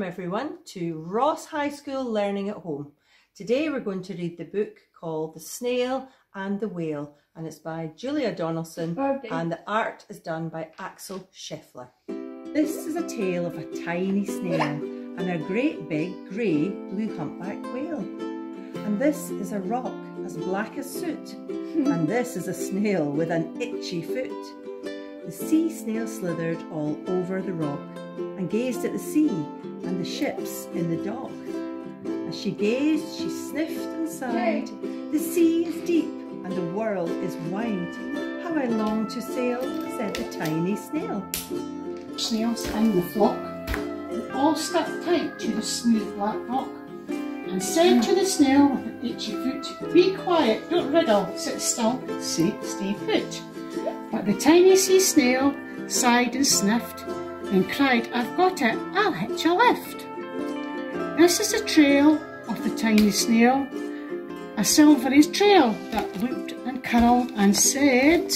Everyone to Ross High School Learning at Home. Today we're going to read the book called The Snail and the Whale, and it's by Julia Donaldson and the art is done by Axel Scheffler. This is a tale of a tiny snail and a great big grey blue humpback whale. And this is a rock as black as soot, and this is a snail with an itchy foot. The sea snail slithered all over the rock and gazed at the sea and the ships in the dock. As she gazed, she sniffed and sighed. The sea is deep and the world is wide. How I long to sail, said the tiny snail. Snails in the flock, they all stuck tight to the smooth black rock, and said to the snail with an itchy foot, "Be quiet, don't wriggle, sit still, stay put." But the tiny sea snail sighed and sniffed and cried, "I've got it, I'll hitch a lift." This is the trail of the tiny snail, a silvery trail that looped and curled and said,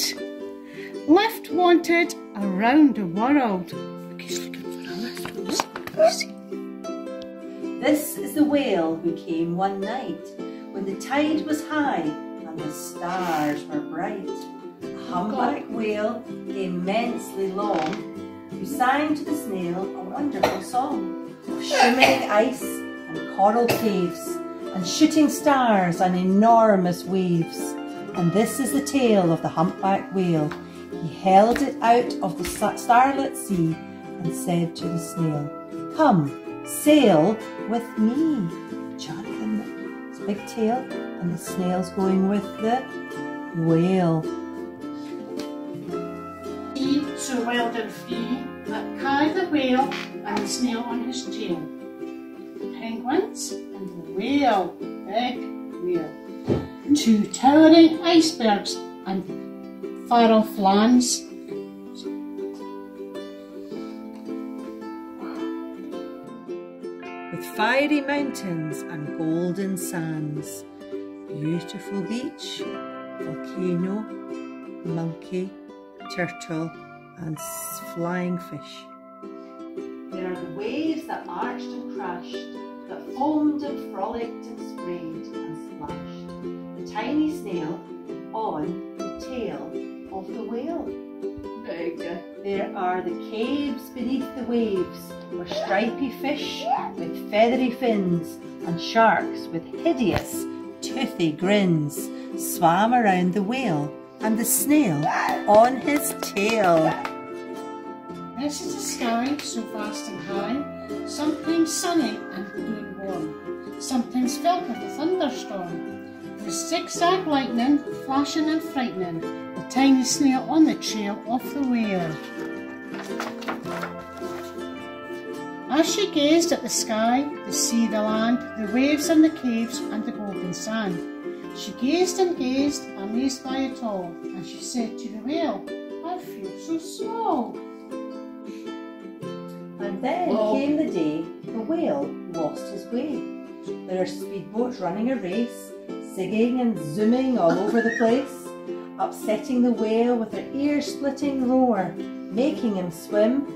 "Lift wanted around the world." He's looking for a lift. This is the whale who came one night when the tide was high and the stars were bright. A humpback whale, immensely long, who sang to the snail a wonderful song of shimmering ice and coral caves and shooting stars and enormous waves. And this is the tale of the humpback whale. He held it out of the starlit sea and said to the snail, "Come, sail with me." Jonathan, his big tail, and the snail's going with the whale. So wild and free, that carried the whale and the snail on his tail. The penguins and the whale, big whale. Two towering icebergs and far off lands. With fiery mountains and golden sands, beautiful beach, volcano, monkey, turtle and flying fish. There are the waves that arched and crashed, that foamed and frolicked and sprayed and splashed. The tiny snail on the tail of the whale. There are the caves beneath the waves, where stripy fish with feathery fins and sharks with hideous toothy grins swam around the whale and the snail on his tail. This is the sky, so vast and high, sometimes sunny and blue and warm, sometimes filled with a thunderstorm. There's zigzag lightning, flashing and frightening, the tiny snail on the trail of the whale. As she gazed at the sky, the sea, the land, the waves and the caves and the golden sand, she gazed and gazed, amazed by it all, and she said to the whale, "I feel so small." And then came the day the whale lost his way. There are speedboats running a race, zigging and zooming all over the place, upsetting the whale with their ear-splitting roar, making him swim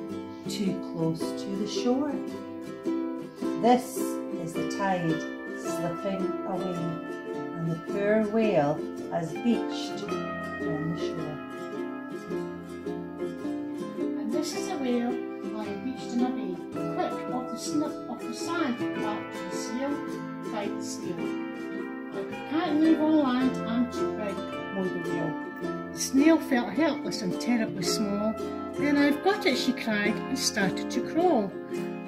too close to the shore. This is the tide slipping away, and the poor whale has beached on the shore. And this is a whale lying beached in a bay, quick off the snip of the sand, back to the seal, cried the snail. "I can't leave on land, I'm too big," moaned the whale. The snail felt helpless and terribly small. "Then I've got it," she cried, and started to crawl.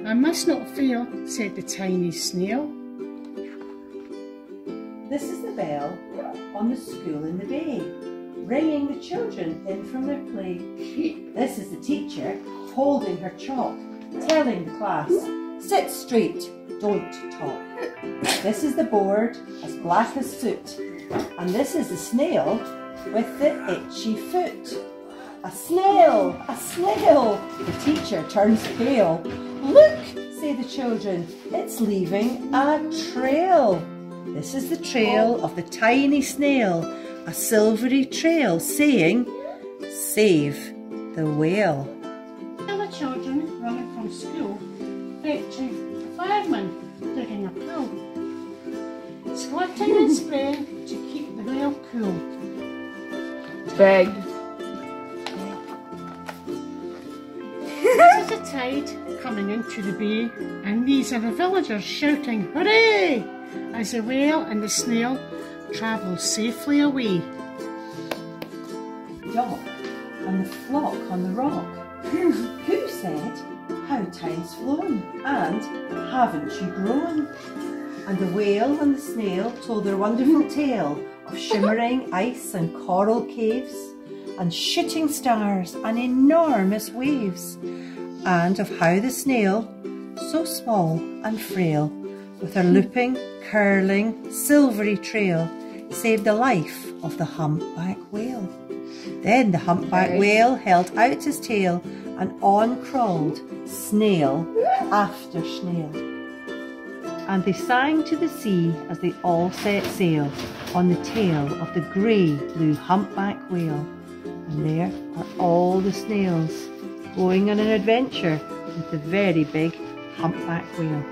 "I must not fail," said the tiny snail. This is the bell on the school in the bay, ringing the children in from their play. This is the teacher holding her chalk, telling the class, "Sit straight, don't talk." This is the board, as black as soot, and this is the snail with the itchy foot. A snail, a snail. The teacher turns pale. Look, say the children, it's leaving a trail. This is the trail of the tiny snail, a silvery trail saying, save the whale. The children running from school fetching a fireman digging a pool, squirting and spraying to keep the whale cool. Big. This is the tide coming into the bay, and these are the villagers shouting hooray as the whale and the snail travel safely away. Dock and the flock on the rock. Who said, how time's flown, and haven't you grown? And the whale and the snail told their wonderful tale of shimmering ice and coral caves, and shooting stars and enormous waves, and of how the snail, so small and frail, with her looping, curling, silvery trail, saved the life of the humpback whale. Then the humpback whale held out his tail, and on crawled snail after snail. And they sang to the sea as they all set sail on the tail of the grey-blue humpback whale. And there are all the snails going on an adventure with the very big humpback whale.